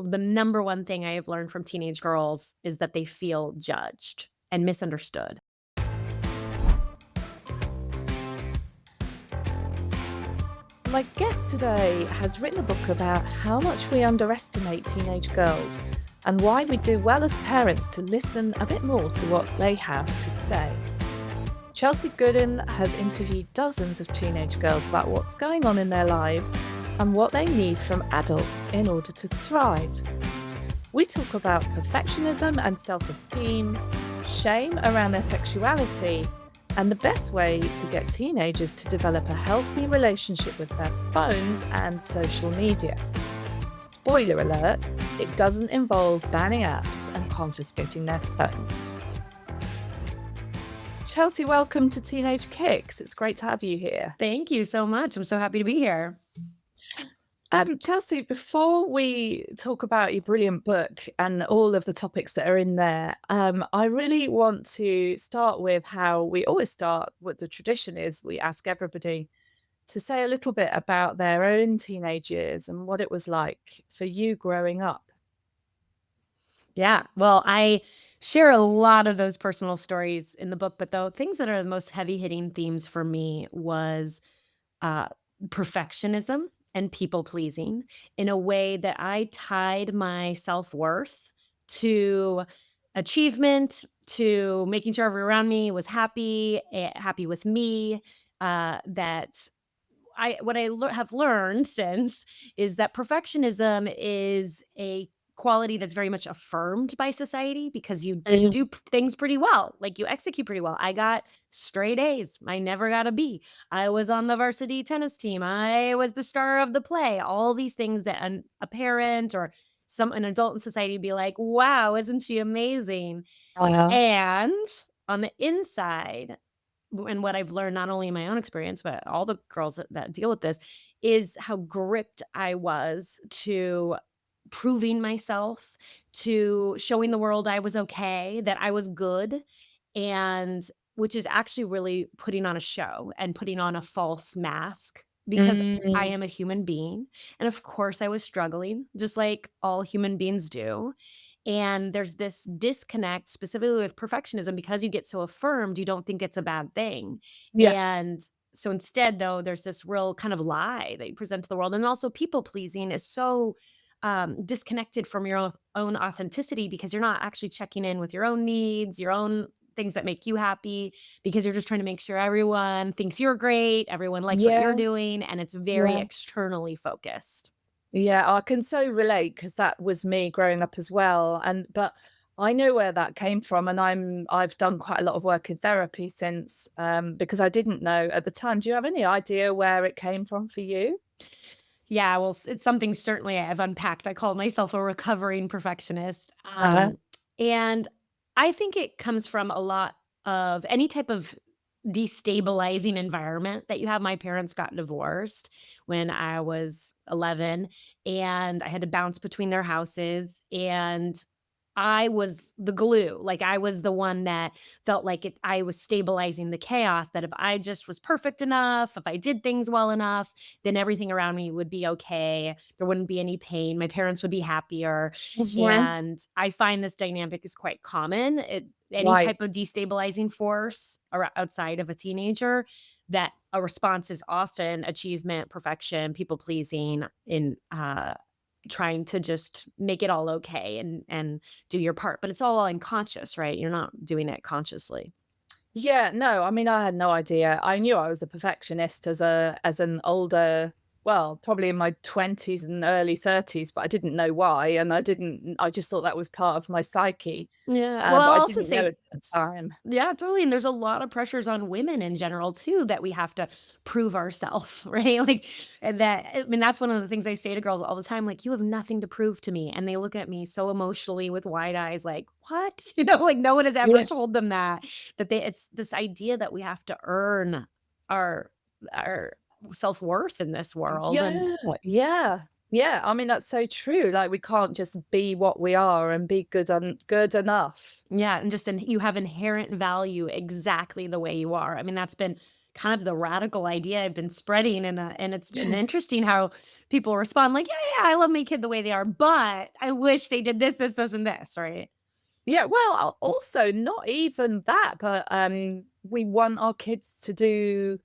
the number one thing I have learned from teenage girls is that they feel judged and misunderstood. My guest today has written a book about how much we underestimate teenage girls and why we do well as parents to listen a bit more to what they have to say. Chelsey Gooden has interviewed dozens of teenage girls about what's going on in their lives and what they need from adults in order to thrive. We talk about perfectionism and self-esteem, shame around their sexuality, and the best way to get teenagers to develop a healthy relationship with their phones and social media. Spoiler alert, it doesn't involve banning apps and confiscating their phones. Chelsey, welcome to Teenage Kicks. It's great to have you here. Thank you so much. I'm so happy to be here. Chelsey, before we talk about your brilliant book and all of the topics that are in there, I really want to start with how we always start. What the tradition is, we ask everybody to say a little bit about their own teenage years and what it was like for you growing up. Yeah. Well, I share a lot of those personal stories in the book, but the things that are the most heavy hitting themes for me was uh, perfectionism and people pleasing in a way that I tied my self worth to achievement, to making sure everyone around me was happy, happy with me. That what I have learned since is that perfectionism is a quality that's very much affirmed by society because you Mm. do things pretty well, like you execute pretty well. I got straight A's. I never got a B. I was on the varsity tennis team. I was the star of the play. All these things that a parent or an adult in society would be like, "Wow, isn't she amazing?" Uh, And on the inside, and what I've learned not only in my own experience, but all the girls that deal with this, is how gripped I was to proving myself, to showing the world I was okay, that I was good, and which is actually really putting on a show and putting on a false mask because I mm, am a human being. And of course, I was struggling, just like all human beings do. And there's this disconnect specifically with perfectionism because you get so affirmed, you don't think it's a bad thing. yeah, And so instead, though, there's this real kind of lie that you present to the world. And also, people pleasing is so disconnected from your own authenticity because you're not actually checking in with your own needs, your own things that make you happy, because you're just trying to make sure everyone thinks you're great, everyone likes what you're yeah, doing, and it's very yeah. externally focused. Yeah, I can so relate because that was me growing up as well. But I know where that came from, and I've done quite a lot of work in therapy since, because I didn't know at the time. Do you have any idea where it came from for you? Yeah, well, it's something certainly I've unpacked. I call myself a recovering perfectionist. Uh-huh. And I think it comes from a lot of any type of destabilizing environment that you have. My parents got divorced when I was 11, and I had to bounce between their houses. And I was the glue. Like, I was the one that felt like I was stabilizing the chaos, that if I just was perfect enough, if I did things well enough, then everything around me would be okay. There wouldn't be any pain. My parents would be happier. Mhm. And I find this dynamic is quite common. Any Right. type of destabilizing force outside of a teenager, that a response is often achievement, perfection, people pleasing, in trying to just make it all okay and do your part, but it's all unconscious, right? You're not doing it consciously. Yeah, no, I mean, I had no idea. I knew I was a perfectionist as an older, well, probably in my 20s and early 30s, but I didn't know why, and I just thought that was part of my psyche, Yeah, well, but I'll I also didn't know say it at the time. yeah, totally, and there's a lot of pressures on women in general too that we have to prove ourselves, right? Like, and that I mean, that's one of the things I say to girls all the time, like, "You have nothing to prove to me," and they look at me so emotionally with wide eyes like, "What?" Like, no one has ever Yes. told them that it's this idea that we have to earn our our self-worth in this world, and Yeah, yeah, yeah, I mean, that's so true, like, we can't just be what we are and be good enough. yeah, and just you have inherent value exactly the way you are. I mean, that's been kind of the radical idea I've been spreading, and it's been interesting how people respond like, "Yeah, yeah, I love my kid the way they are, but I wish they did this, this, this, and this," right? Yeah, well, also not even that, but, we want our kids to do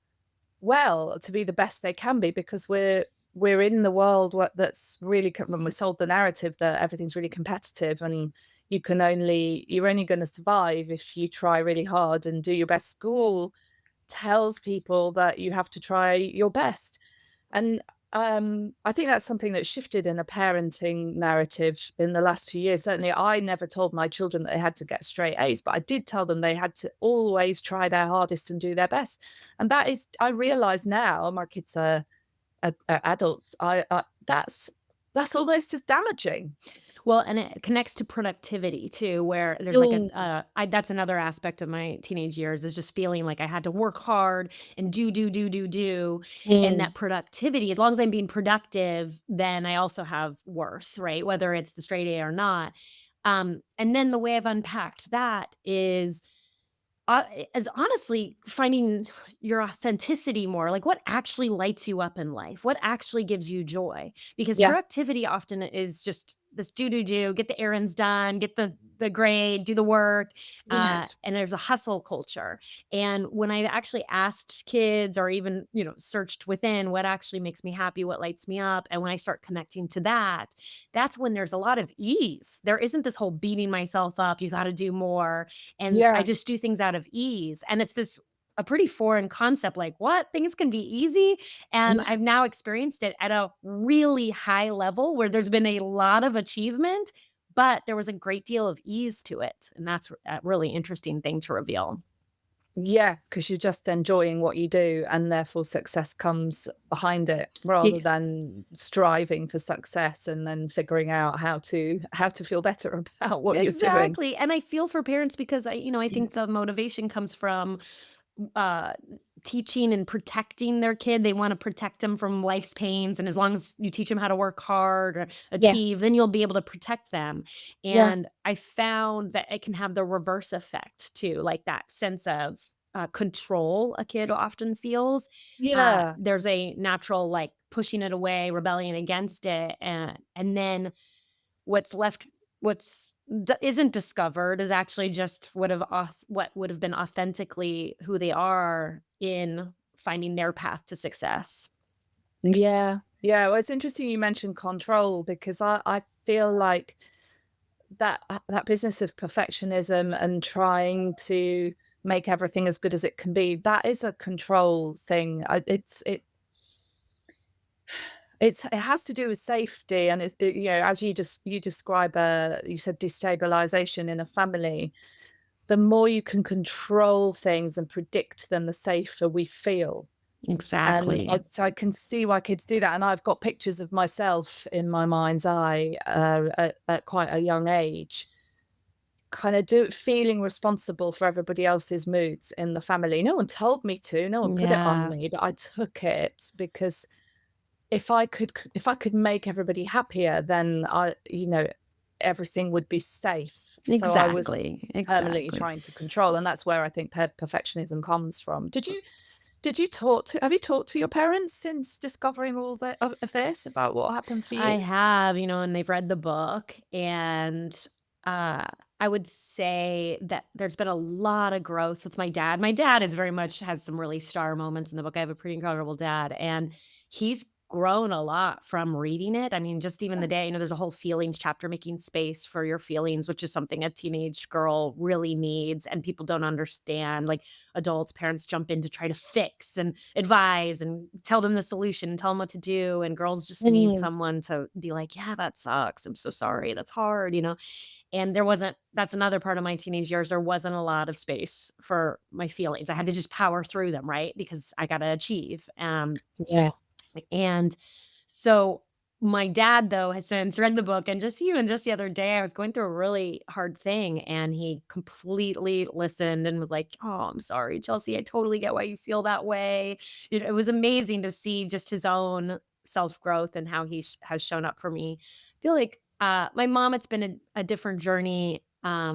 well, to be the best they can be because we're in the world that's really when we're sold the narrative that everything's really competitive and you're only going to survive if you try really hard and do your best. School tells people that you have to try your best. And I think that's something that shifted in a parenting narrative in the last few years. Certainly, I never told my children that they had to get straight A's, but I did tell them they had to always try their hardest and do their best. And that is, I realize now, my kids are adults. That's almost as damaging. Well, and it connects to productivity too, where there's like Mm, that's another aspect of my teenage years is just feeling like I had to work hard and do. And mm, that productivity, as long as I'm being productive, then I also have worth, right? Whether it's the straight A or not. And then the way I've unpacked that is honestly finding your authenticity more, like what actually lights you up in life, what actually gives you joy. Because yeah, productivity often is just this do, get the errands done, get the grade, do the work, yeah, and there's a hustle culture. And when I actually asked kids, or even searched within what actually makes me happy, what lights me up, and when I start connecting to that, that's when there's a lot of ease. There isn't this whole beating myself up. You got to do more, and I yeah. just do things out of ease, and it's this a pretty foreign concept, like, "What? Things can be easy?" And I've now experienced it at a really high level where there's been a lot of achievement, but there was a great deal of ease to it, and that's a really interesting thing to reveal. Yeah, because 'cause you're just enjoying what you do, and therefore success comes behind it, rather Ye than striving for success and then figuring out how to feel better about what you're doing. Exactly, and I feel for parents because I think the motivation comes from uh, teaching and protecting their kid. They wanna protect them from life's pains, and as long as you teach them how to work hard or Yeah, achieve, then you'll be able to protect them, yeah, and I found that it can have the reverse effect too, like that sense of, control a kid often feels. yeah, There's a natural, like, pushing it away, rebelling against it, and then what's left what's isn't discovered is actually just what would have been authentically who they are in finding their path to success. yeah, yeah. Well, it's interesting you mentioned control because I feel like that business of perfectionism and trying to make everything as good as it can be, that is a control thing. It has to do with safety, and as you describe, you said destabilization in a family. The more you can control things and predict them, the safer we feel. And Exactly. I can see why kids do that. And I've got pictures of myself in my mind's eye at quite a young age, kind of feeling responsible for everybody else's moods in the family. No one told me to, no one put it on Yeah, me, but I took it because if I could make everybody happier, then everything would be safe. So I was exactly, permanently exactly. trying to control, and that's where I think perfectionism comes from. Did you talk to have you talked to your parents since discovering all of this about what happened for I you? have, and they've read the book, and, uh, I would say that there's been a lot of growth with my dad. My dad is very much has some really star moments in the book. I have a pretty incredible dad, and he's grown a lot from reading it. I mean, just even the day, there's a whole feelings chapter, making space for your feelings, which is something a teenage girl really needs, and people don't understand. Like, adults, parents jump in to try to fix and advise and tell them the solution and tell them what to do, and girls just need Mm, someone to be like, "Yeah, that sucks. I'm so sorry. That's hard." And there wasn't that's another part of my teenage years, there wasn't a lot of space for my feelings. I had to just power through them, right? Because I gotta achieve. yeah. And so my dad, though, has since read the book, and just the other day, I was going through a really hard thing, and he completely listened and was like, "Oh, I'm sorry, Chelsey. I totally get why you feel that way." It was amazing to see just his own self growth and how he has shown up for me. I feel like my mom, it's been a different journey,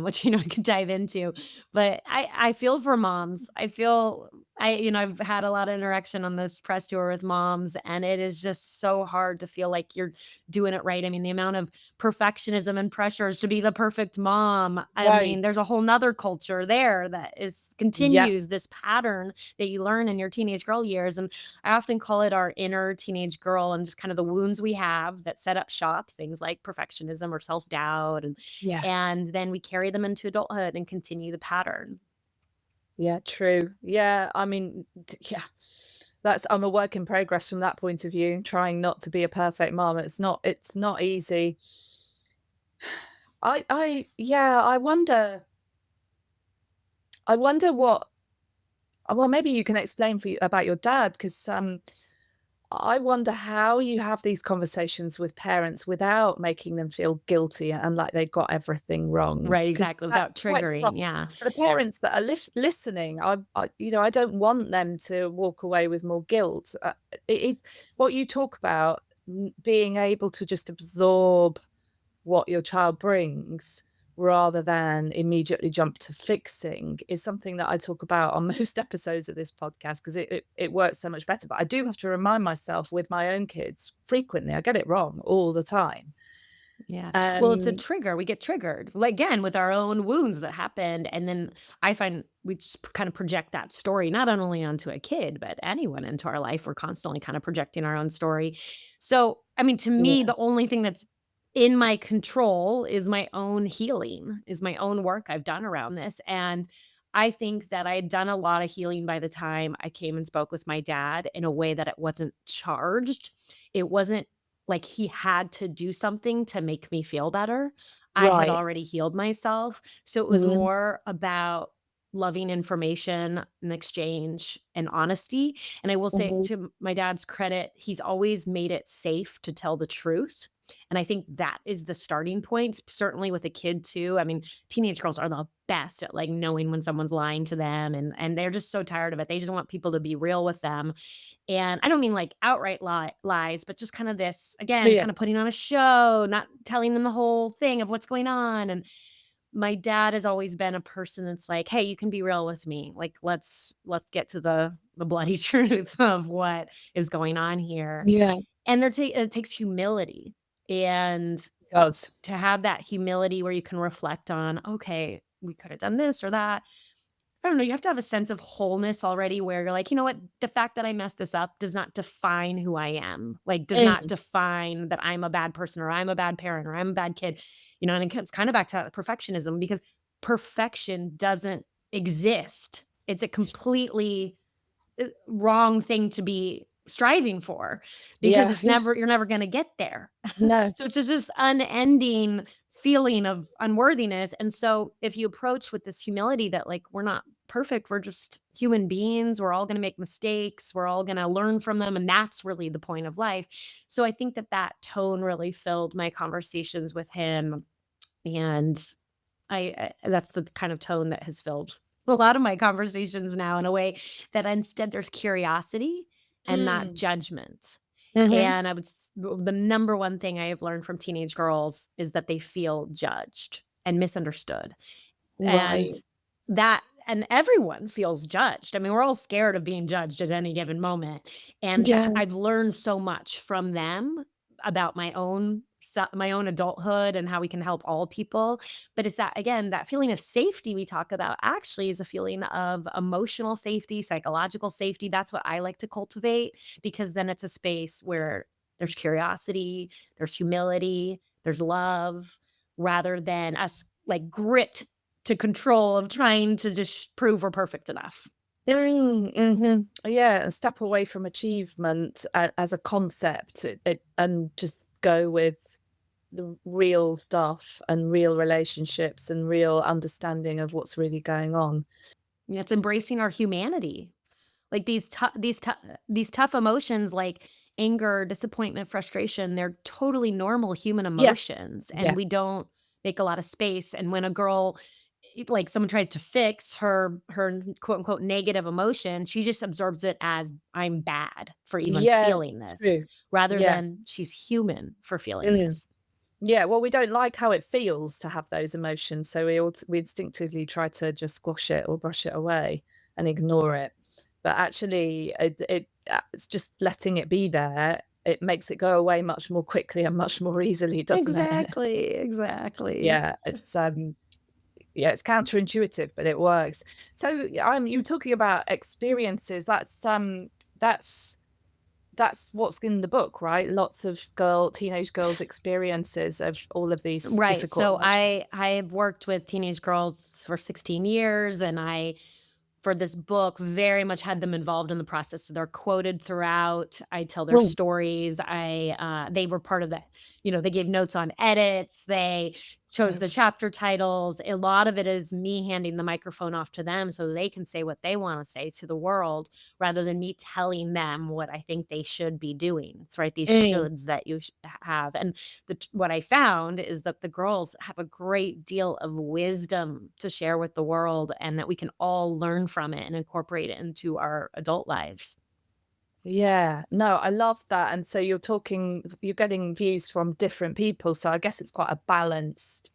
which I could dive into, but I feel for moms. I feel I've had a lot of interaction on this press tour with moms, and it is just so hard to feel like you're doing it right. I mean, the amount of perfectionism and pressures to be the perfect mom. I mean, Right. there's a whole nother culture there that is Yep. continues this pattern that you learn in your teenage girl years. And I often call it our inner teenage girl and just kind of the wounds we have that set up shop, things like perfectionism or self-doubt. And Yeah. and then we carry them into adulthood and continue the pattern. Yeah, true. Yeah, I mean, yeah. That's I'm a work in progress from that point of view, trying not to be a perfect mom. It's not easy. I yeah, I wonder what well, maybe you can explain about your dad, because I wonder how you have these conversations with parents without making them feel guilty and like they got everything wrong, Right, because exactly, without that's quite tough triggering, yeah. for the parents that are listening. I don't want them to walk away with more guilt. It is what you talk about, being able to just absorb what your child brings rather than immediately jump to fixing is something that I talk about on most episodes of this podcast, because it works so much better. But I do have to remind myself with my own kids frequently. I get it wrong all the time. Yeah. Well, it's a Um, trigger. We get triggered, like, again, with our own wounds that happened, and then I find we just kind of project that story not only onto a kid, but anyone into our life. We're constantly kind of projecting our own story. So, I mean, to me, yeah, the only thing that's in my control is my own healing, is my own work I've done around this, and I think that I had done a lot of healing by the time I came and spoke with my dad in a way that it wasn't charged. It wasn't like he had to do something to make me feel better. I had right. already healed myself, so it was Mhm, more about loving information and exchange and honesty, and I will say mhm. to my dad's credit, he's always made it safe to tell the truth, and I think that is the starting point, certainly with a kid too. I mean, teenage girls are the best at, like, knowing when someone's lying to them, and they're just so tired of it. They just want people to be real with them, and I don't mean like outright lies, but just kind of this, again, Yeah, kind of putting on a show, not telling them the whole thing of what's going on. And my dad has always been a person that's like, "Hey, you can be real with me. Like, let's get to the bloody truth of what is going on here." yeah, And it takes humility, and it does. to have that humility where you can reflect on, "Okay, we could have done this or that." I don't know, you have to have a sense of wholeness already where you're like, "You know what? The fact that I messed this up does not define who I am, like, does not Mm, define that I'm a bad person or I'm a bad parent or I'm a bad kid." And it comes kinda back to perfectionism because perfection doesn't exist. It's a completely, wrong thing to be striving for because yeah, it's never you're never gonna get there. no, So it's just this unending feeling of unworthiness, and so if you approach with this humility that, like, we're not perfect, we're just human beings, we're all gonna make mistakes, we're all gonna learn from them, and that's really the point of life. So I think that that tone really filled my conversations with him, and I that's the kind of tone that has filled a lot of my conversations now in a way that instead there's curiosity and not mm, judgment. mhm, And I would s the number one thing I have learned from teenage girls is that they feel judged and misunderstood. And right, and everyone feels judged. I mean, we're all scared of being judged at any given moment, and yeah, I've learned so much from them about my own adulthood and how we can help all people, but it's that again, that feeling of safety we talk about actually is a feeling of emotional safety, psychological safety. That's what I like to cultivate because then it's a space where there's curiosity, there's humility, there's love, rather than us, like, grit to control of trying to just prove we're perfect enough. mhm. Yeah, and step away from achievement as a concept, and just go with the real stuff and real relationships and real understanding of what's really going on. Yeah, it's embracing our humanity. Like, these tough emotions like anger, disappointment, frustration, they're totally normal human Yeah, emotions, yeah, and we don't make a lot of space, and when a girl like, someone tries to fix her quote, unquote, "negative emotion," she just absorbs it as, "I'm bad for even yeah, feeling this," true. rather Yeah, than, "She's human for feeling mm. this." Yeah, well, we don't like how it feels to have those emotions, so we instinctively try to just squash it or brush it away and ignore it. but actually it's just letting it be there. It makes it go away much more quickly and much more easily, doesn't it? Exactly, exactly. Yeah, yeah, it's counterintuitive, but it works. So, you were talking about experiences. That's that's what's in the book, right? Lots of teenage girls' experiences of all of these Right. difficult So emotions. I've worked with teenage girls for 16 years, and I for this book very much had them involved in the process. So they're quoted throughout. I tell their Well, stories. They were part of that. They gave notes on edits. They chose the chapter titles. A lot of it is me handing the microphone off to them so they can say what they want to say to the world rather than me telling them what I think they should be doing. It's right, these mm, shoulds that you have. And what I found is that the girls have a great deal of wisdom to share with the world and that we can all learn from it and incorporate it into our adult lives. yeah, no, I love that. And so you're getting views from different people. So I guess it's quite a balanced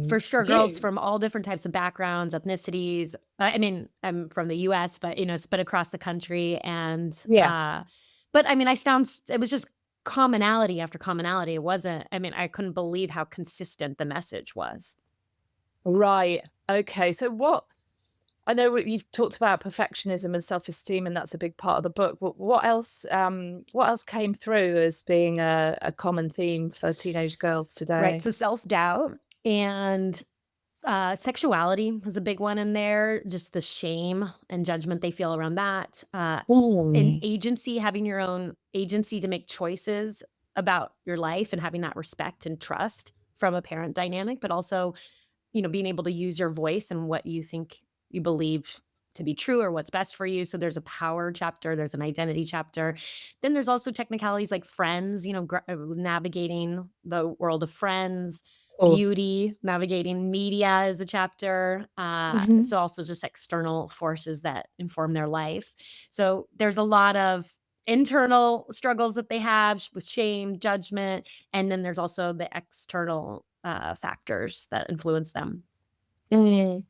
For sure, girls view. from all different types of backgrounds, ethnicities. I mean, I'm from the US, but spread across the country Yeah, but I mean, I found it was just commonality after commonality. It wasn't I mean, I couldn't believe how consistent the message was. right. Okay. So I know you've talked about perfectionism and self-esteem, and that's a big part of the book. But what else came through as being a common theme for teenage girls Right, today? so self-doubt and sexuality was a big one in there, just the shame and judgment they feel around that, and Mm. agency, having your own agency to make choices about your life and having that respect and trust from a parent dynamic, but also, being able to use your voice and what you think you believe to be true or what's best for you. So there's a power chapter, there's an identity chapter. Then there's also technicalities like friends, navigating the world of friends, Of course. beauty, navigating media is a chapter. Mhm. So also just external forces that inform their life. So there's a lot of internal struggles that they have with shame, judgment, and then there's also the external factors that influence them. Mm.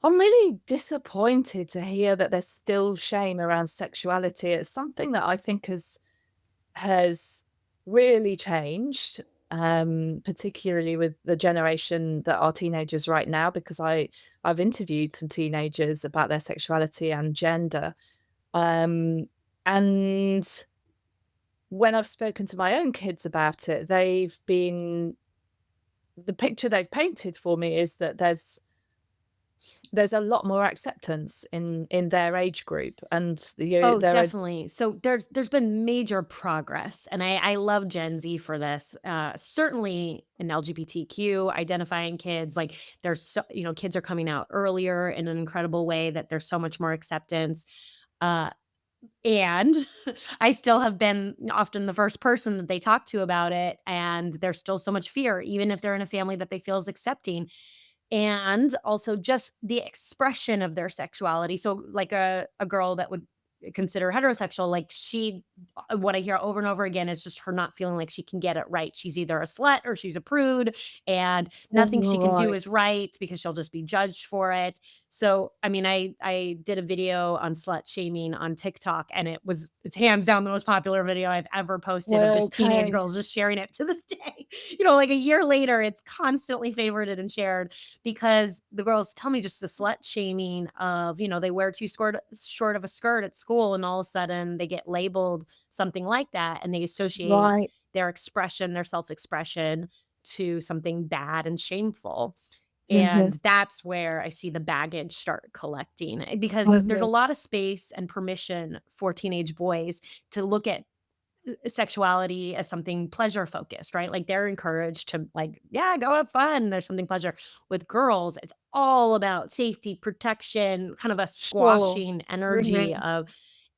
I'm really disappointed to hear that there's still shame around sexuality. It's something that I think has really changed, particularly with the generation that are teenagers right now, because I've interviewed some teenagers about their sexuality and gender. Um, and when I've spoken to my own kids about it, the picture they've painted for me is that there's a lot more acceptance in their age group, and Oh, there are. definitely. So there's been major progress, and I love Gen Z for this. Certainly in LGBTQ identifying kids, like there's kids are coming out earlier in an incredible way that there's so much more acceptance. Uh, and I still have been often the first person that they talk to about it, and there's still so much fear, even if they're in a family that they feel is accepting. And also just the expression of their sexuality. So, like a girl that would consider heterosexual, like what I hear over and over again is just her not feeling like she can get it right. She's either a slut or she's a prude, and nothing she can do Right. is right because she'll just be judged for it. So, I mean, I did a video on slut shaming on TikTok, and it's hands down the most popular video I've ever posted of just teenage Okay. girls just sharing it to this day. Like a year later, it's constantly favorited and shared because the girls tell me just the slut shaming of, they wear too short of a skirt at school and all of a sudden they get labeled something like that and they associate Right. their expression, their self-expression to something bad and shameful. Mhm. And that's where I see the baggage start collecting because there's a Mhm. lot of space and permission for teenage boys to look at sexuality as something pleasure focused, right? Like they're encouraged to like, yeah, go have fun. There's something pleasure. With girls, it's all about safety, protection, kind of a Sure. squashing energy Mhm. of,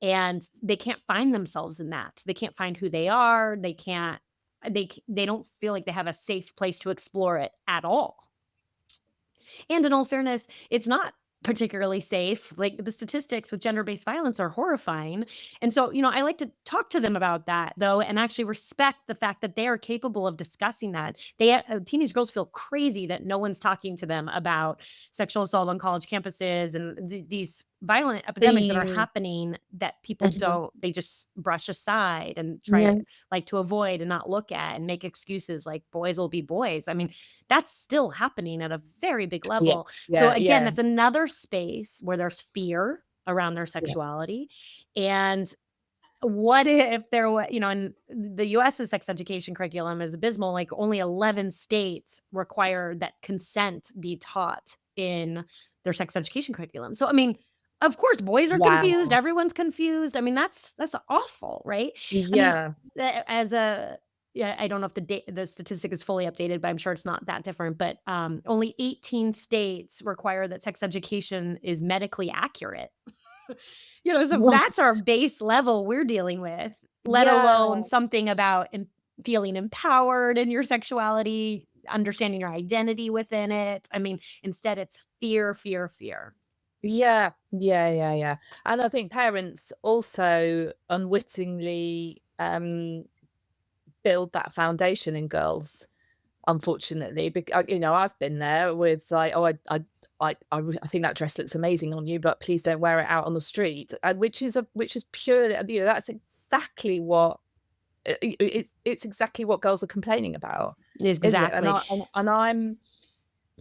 and they can't find themselves in that. They can't find who they are. They can't, they don't feel like they have a safe place to explore it at all. And in all fairness, it's not particularly safe. Like the statistics with gender-based violence are horrifying. And so, I like to talk to them about that though and actually respect the fact that they are capable of discussing that. Teenage girls feel crazy that no one's talking to them about sexual assault on college campuses and these violent epidemics that are The happening that people Mhm. don't they just brush aside and try Yeah. to like to avoid and not look at and make excuses like boys will be boys. I mean, that's still happening at a very big Yeah. level. So Yeah, again, yeah, that's another space where there's fear around their yeah. sexuality. And what if there were, in the US's sex education curriculum is abysmal, like only 11 states require that consent be taught in their sex education curriculum. So I mean, of course boys are confused, Wow. everyone's confused. I mean, that's awful, right? I mean, Yeah. as a yeah, I don't know if the statistic is fully updated, but I'm sure it's not that different, but only 18 states require that sex education is medically accurate. So that's our Right. base level we're dealing with, let Yeah. alone something about feeling empowered in your sexuality, understanding your identity within it. I mean, instead it's fear, fear, fear. Yeah. Yeah, yeah, yeah. And I think parents also unwittingly, build that foundation in girls, unfortunately. I've been there with like, "Oh, I think that dress looks amazing on you, but please don't wear it out on the street," and which is purely, that's exactly what it's exactly what girls are complaining about, isn't it? And Exactly. I and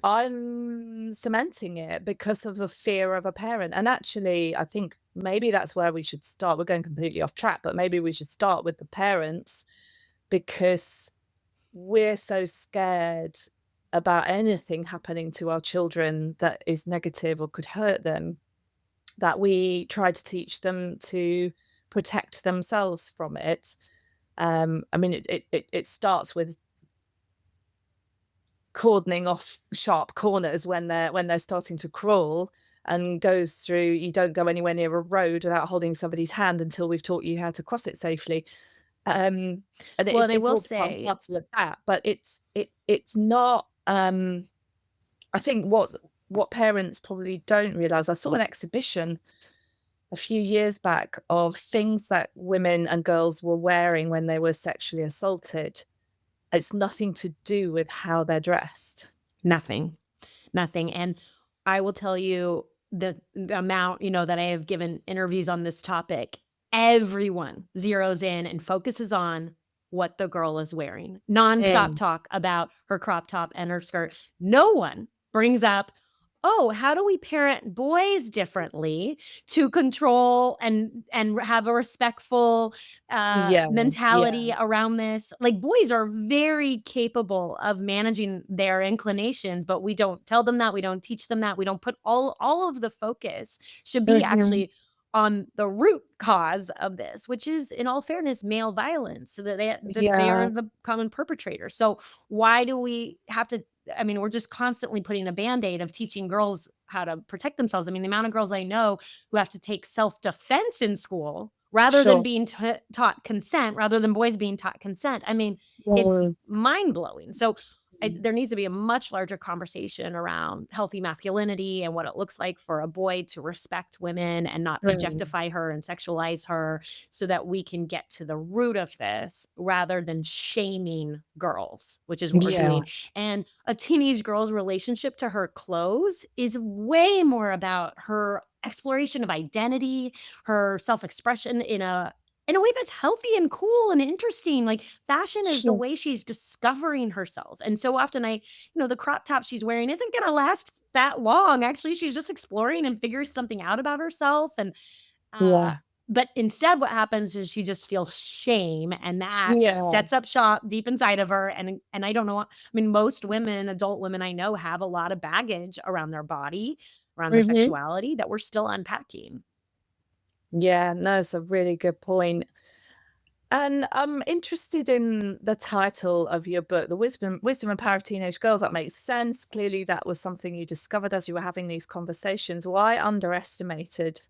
I'm cementing it because of the fear of a parent. And actually, I think maybe that's where we should start. We're going completely off track, but maybe we should start with the parents because we're so scared about anything happening to our children that is negative or could hurt them, that we try to teach them to protect themselves from it. I mean, it starts with cordoning off sharp corners when they're starting to crawl, and goes through, you don't go anywhere near a road without holding somebody's hand until we've taught you how to cross it safely. Um, and Well, and I it's will all part and say parcel of that, but it's not, I think what parents probably don't realize, I saw an exhibition a few years back of things that women and girls were wearing when they were sexually assaulted. It's nothing to do with how they're dressed. nothing. Nothing, and I will tell you the amount, that I have given interviews on this topic, everyone zeroes in and focuses on what the girl is wearing. Nonstop Mm, talk about her crop top and her skirt. No one brings up, "Oh, how do we parent boys differently to control and have a respectful, yeah, mentality yeah, around this?" Like, boys are very capable of managing their inclinations, but we don't tell them that, we don't teach them that, we don't put all of the focus should be mhm, actually on the root cause of this, which is, in all fairness, male violence, so that they yeah, are the common perpetrator. So, why do we have to I mean, we're just constantly putting a Band-Aid of teaching girls how to protect themselves. I mean, the amount of girls I know who have to take self-defense in school rather than sure. being taught consent, rather than boys being taught consent. I mean, it's Mm, mind-blowing. So, mm, there needs to be a much larger conversation around healthy masculinity and what it looks like for a boy to respect women and not mm, objectify her and sexualize her, so that we can get to the root of this rather than shaming girls, which is what we're yeah, doing. And a teenage girl's relationship to her clothes is way more about her exploration of identity, her self-expression in a way that's healthy and cool and interesting. Like, fashion is the sure, way she's discovering herself. And so often the crop top she's wearing isn't gonna last that long. Actually, she's just exploring and figuring something out about herself. And uh, yeah, but instead what happens is she just feels shame, and that yeah, sets up shop deep inside of her. And I don't know, I mean, most women, adult women I know, have a lot of baggage around their body, around their mhm. sexuality that we're still unpacking. Yeah, no, it's a really good point. And I'm interested in the title of your book, The Wisdom and Power of Teenage Girls. That makes sense. Clearly, that was something you discovered as you were having these conversations. Why underestimated?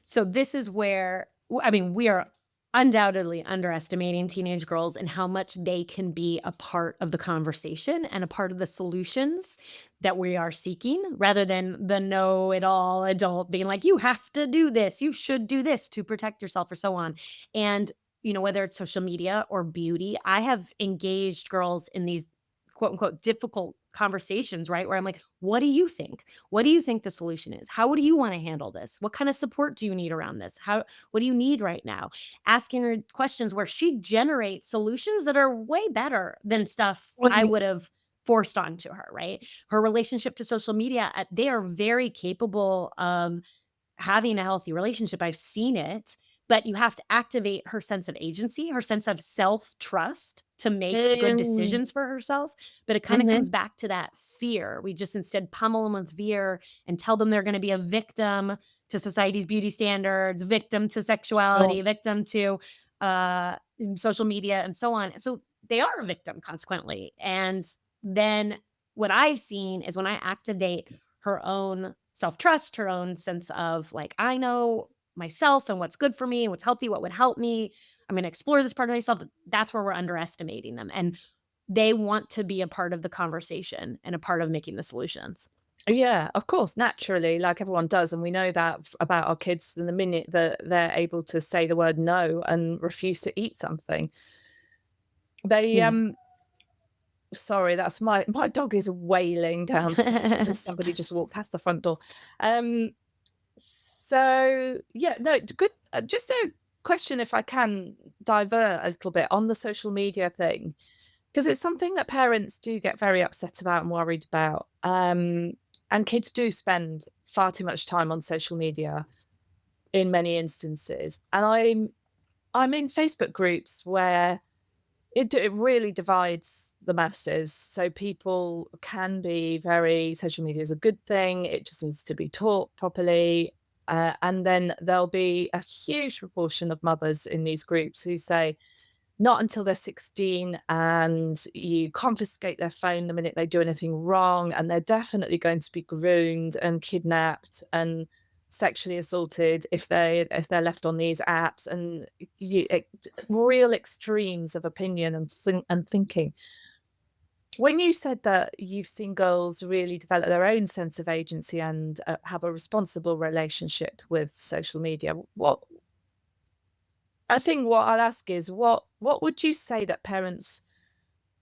So this is where I mean, we are undoubtedly underestimating teenage girls and how much they can be a part of the conversation and a part of the solutions that we are seeking, rather than the know-it-all adult being like, "You have to do this, you should do this to protect yourself," or so on. And, whether it's social media or beauty, I have engaged girls in these quote unquote difficult conversations, right? Where I'm like, what do you think? What do you think the solution is? How do you want to handle this? What kind of support do you need around this? What do you need right now? Asking her questions where she generates solutions that are way better than stuff I Well, would have forced onto her, right? Her relationship to social media, they are very capable of having a healthy relationship. I've seen it, but you have to activate her sense of agency, her sense of self-trust to make good mm, decisions for herself. But it kind of comes mhm, back to that fear. We just instead pummel them with fear and tell them they're going to be a victim to society's beauty standards, victim to sure. sexuality, victim to social media, and so on. So they are a victim consequently. And then what I've seen is when I activate her own self-trust, her own sense of like, I know myself and what's good for me and what's healthy, what would help me. I'm going to explore this part of myself. That's where we're underestimating them. And they want to be a part of the conversation and a part of making the solutions. Yeah, of course, naturally, like everyone does, and we know that about our kids. The minute that they're able to say the word no and refuse to eat something, they Yeah. sorry, that's my dog is wailing downstairs as somebody just walked past the front door. Um, so yeah, no, good. Just a question, if I can divert a little bit on the social media thing, because it's something that parents do get very upset about and worried about. And kids do spend far too much time on social media in many instances. And I'm in Facebook groups where it really divides the masses. So people can be very social media is a good thing. It just needs to be taught properly. And then there'll be a huge proportion of mothers in these groups who say, not until they're 16, and you confiscate their phone the minute they do anything wrong, and they're definitely going to be groomed and kidnapped and sexually assaulted if they're left on these apps, and real extremes of opinion and thinking. When you said that you've seen girls really develop their own sense of agency and have a responsible relationship with social media, what I'll ask is what would you say that parents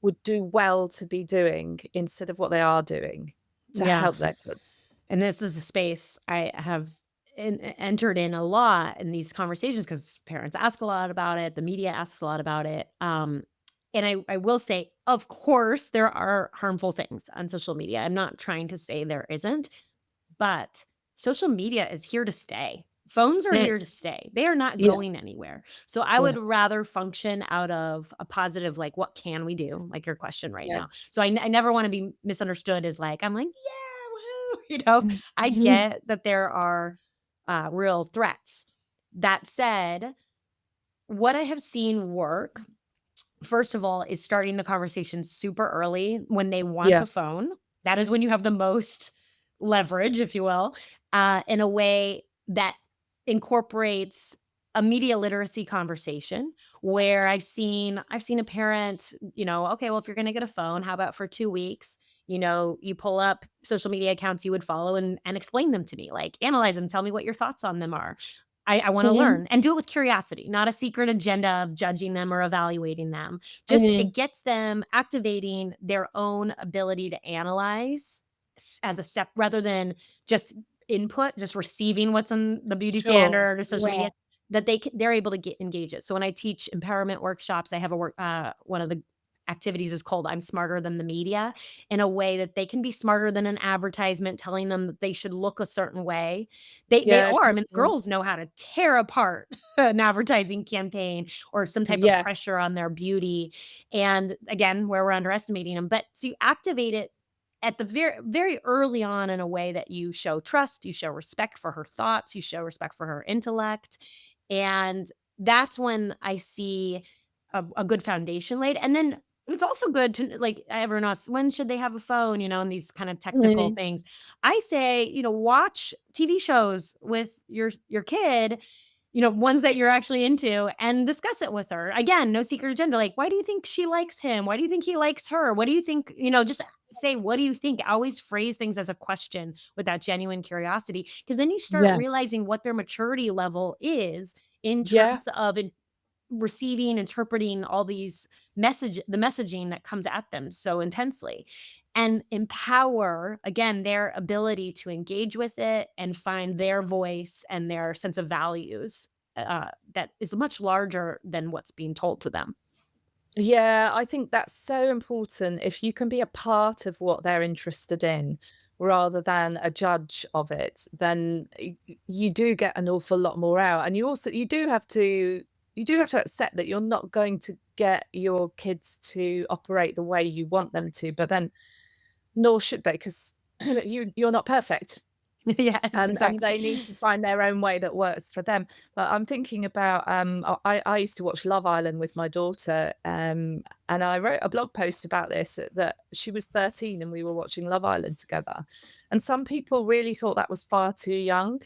would do well to be doing instead of what they are doing to Yeah. help their kids? And this is a space I have entered in a lot in these conversations because parents ask a lot about it, the media asks a lot about it. And I will say, of course, there are harmful things on social media. I'm not trying to say there isn't, but social media is here to stay. Phones are Mm, here to stay. They are not yeah, going anywhere. So I yeah, would rather function out of a positive, like, what can we do? Like your question right yeah. now. So I never want to be misunderstood as like, I'm like, yeah, woohoo. Mm. I Mhm. get that there are real threats. That said, what I have seen work, first of all, is starting the conversation super early when they want Yeah, a phone. That is when you have the most leverage, if you will, in a way that incorporates a media literacy conversation where I've seen a parent, okay, well, if you're gonna get a phone, how about for 2 weeks, you pull up social media accounts you would follow and explain them to me, like, analyze them, tell me what your thoughts on them are. I wanna mhm, learn and do it with curiosity, not a secret agenda of judging them or evaluating them. Just mhm. it gets them activating their own ability to analyze as a step rather than just input, just receiving what's on the beauty Sure. standard or social Yeah, media, that they're able to get engage it. So when I teach empowerment workshops, I have one of the activities is called I'm Smarter Than the Media, in a way that they can be smarter than an advertisement telling them that they should look a certain way. They yeah, are. I mean, definitely. girls know how to tear apart an advertising campaign or some type of Yeah, pressure on their beauty. And again, where we're underestimating them. But so you activate it at the very, very early on in a way that you show trust, you show respect for her thoughts, you show respect for her intellect. And that's when I see a good foundation laid. And then it's also good to, like, everyone asks, when should they have a phone, and these kind of technical mhm, things. I say, watch TV shows with your kid, ones that you're actually into, and discuss it with her. Again, no secret agenda. Like, why do you think she likes him? Why do you think he likes her? What do you think? Just say, what do you think? Always phrase things as a question with that genuine curiosity. Because then you start yeah, realizing what their maturity level is in yeah, terms of receiving, interpreting all these the messaging that comes at them so intensely, and empower, again, their ability to engage with it and find their voice and their sense of values, that is much larger than what's being told to them. Yeah, I think that's so important. If you can be a part of what they're interested in rather than a judge of it, then you do get an awful lot more out. And you do have to accept that you're not going to get your kids to operate the way you want them to, but then nor should they, because you're not perfect. Yes, And exactly. they need to find their own way that works for them. But I'm thinking about, I used to watch Love Island with my daughter, and I wrote a blog post about this, that she was 13 and we were watching Love Island together. And some people really thought that was far too young.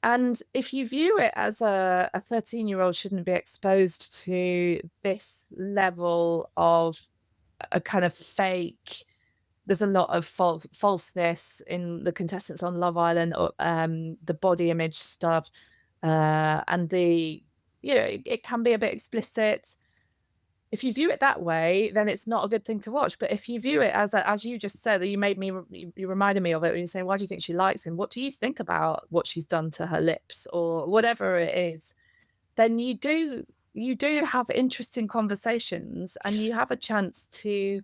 And if you view it as a 13-year-old shouldn't be exposed to this level of a kind of fake, there's a lot of falseness in the contestants on Love Island, or, the body image stuff, and it can be a bit explicit. If you view it that way, then it's not a good thing to watch. But if you view it as you just said, you made me, you reminded me of it when you say, "Why do you think she likes him? What do you think about what she's done to her lips?" or whatever it is, then you do have interesting conversations, and you have a chance to,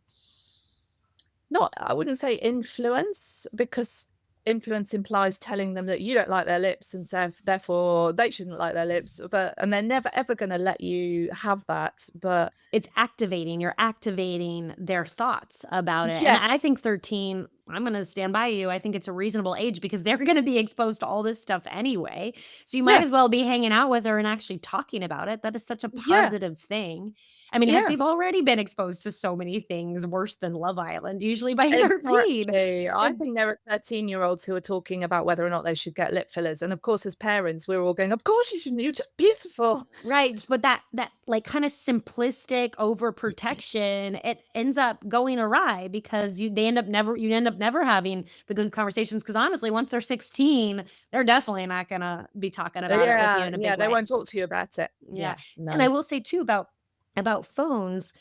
not, I wouldn't say influence, because influence implies telling them that you don't like their lips, and so therefore they shouldn't like their lips, and they're never ever gonna let you have that, but It's activating, you're activating their thoughts about it, and yeah, I think 13, I'm gonna stand by you, I think it's a reasonable age because they're gonna be exposed to all this stuff anyway, so you might yeah, as well be hanging out with her and actually talking about it. That is such a yeah, positive thing. I mean, heck, yeah, they've already been exposed to so many things worse than Love Island, usually by 13. exactly. I And think there are 13-year-olds who are talking about whether or not they should get lip fillers, and of course, as parents, we're all going, "Of course you shouldn't, you're just beautiful." right, but that, like, kinda simplistic overprotection, it ends up going awry because you end up never having the good conversations. Because honestly, once they're 16, they're definitely not gonna be talking about it with you Yeah, in a yeah, big they way. won't talk to you about it. Yeah, Yeah, and I no. will say too about phones,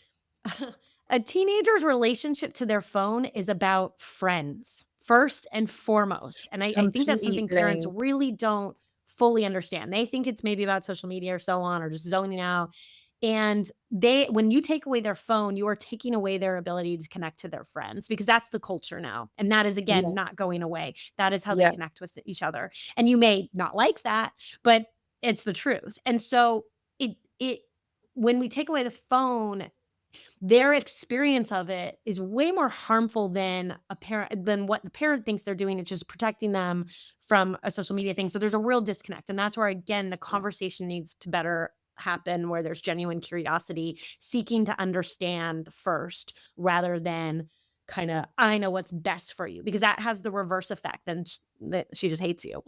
a teenager's relationship to their phone is about friends, first and foremost, and I think that's something parents Completely. really don't fully understand. They think it's maybe about social media or so on, or just zoning out, and when you take away their phone, you are taking away their ability to connect to their friends because that's the culture now, and that is, again, Yeah, not going away. That is how they yeah, connect with each other, and you may not like that, but it's the truth, and so it when we take away the phone, their experience of it is way more harmful than what the parent thinks they're doing, it's just protecting them from a social media thing, so there's a real disconnect, and that's where, again, the conversation needs to better happen, where there's genuine curiosity, seeking to understand first, rather than kinda, "I know what's best for you," because that has the reverse effect, and that she just hates you.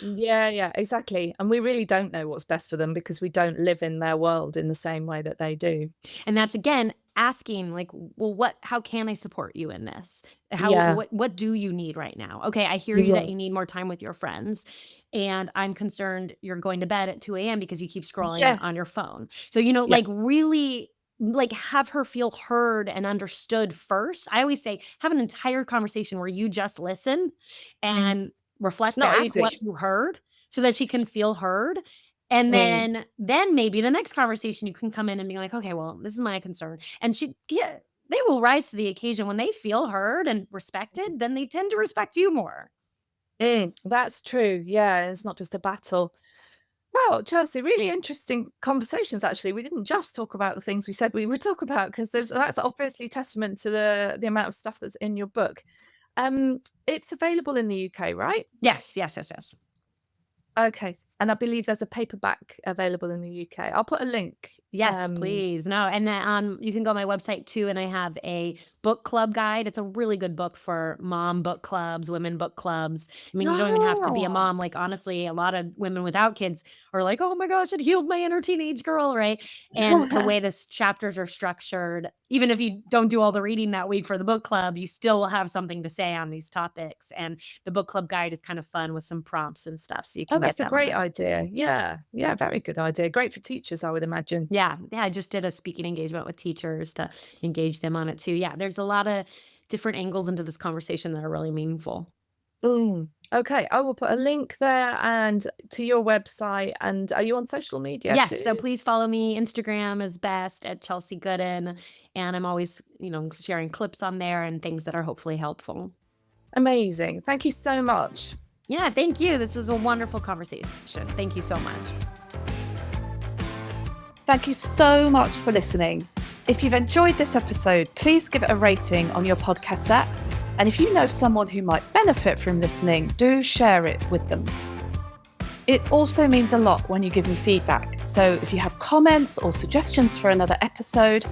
yeah, yeah, exactly, and we really don't know what's best for them because we don't live in their world in the same way that they do. And that's, again, asking, like, "Well, how can I support you in this? Yeah, What do you need right now? Okay, I hear you that yeah, you need more time with your friends, and I'm concerned you're going to bed at 2 a.m. because you keep scrolling yes, on your phone." So, yeah, like, really, like, have her feel heard and understood first. I always say, have an entire conversation where you just listen mm, and it's reflect not back easy. what you heard so that she can feel heard, and Mm, then maybe the next conversation you can come in and be like, "Okay, well, this is my concern." And they will rise to the occasion when they feel heard and respected, then they tend to respect you more. that's true, yeah, it's not just a battle. Well, Chelsea, really interesting conversations, actually. We didn't just talk about the things we said we would talk about, because that's obviously testament to the amount of stuff that's in your book. It's available in the UK, right? Yes, yes, yes, yes. Okay, and I believe there's a paperback available in the UK. I'll put a link. Yes, please. No, and then, you can go on my website too, and I have a book club guide. It's a really good book for mom book clubs, women book clubs. I mean, you don't even have to be a Oh. mom. Like, honestly, a lot of women without kids are like, "Oh my gosh, it healed my inner teenage girl," right? And the way this chapters are structured, even if you don't do all the reading that week for the book club, you still will have something to say on these topics. And the book club guide is kind of fun with some prompts and stuff, so you Oh, can get that's a that on great there. idea. Yeah. Yeah. Very good idea. Great for teachers, I would imagine. Yeah, yeah, I just did a speaking engagement with teachers to engage them on it too. Yeah, there's a lot of different angles into this conversation that are really meaningful. Okay. I will put a link there and to your website. And are you on social media Yes, so too? please follow me. Instagram is best at Chelsey Gooden, and I'm always, sharing clips on there and things that are hopefully helpful. Amazing. Thank you so much. Yeah, thank you. This was a wonderful conversation. Thank you so much. Thank you so much for listening. If you've enjoyed this episode, please give it a rating on your podcast app. And if you know someone who might benefit from listening, do share it with them. It also means a lot when you give me feedback. So if you have comments or suggestions for another episode,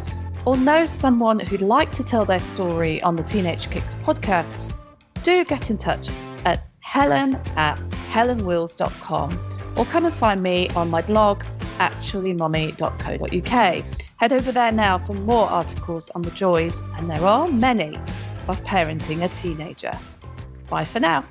or know someone who'd like to tell their story on the Teenage Kicks podcast, do get in touch at helen@helenwills.com or come and find me on my blog, actuallymommy.co.uk. Head over there now for more articles on the joys, and there are many, of parenting a teenager. Bye for now.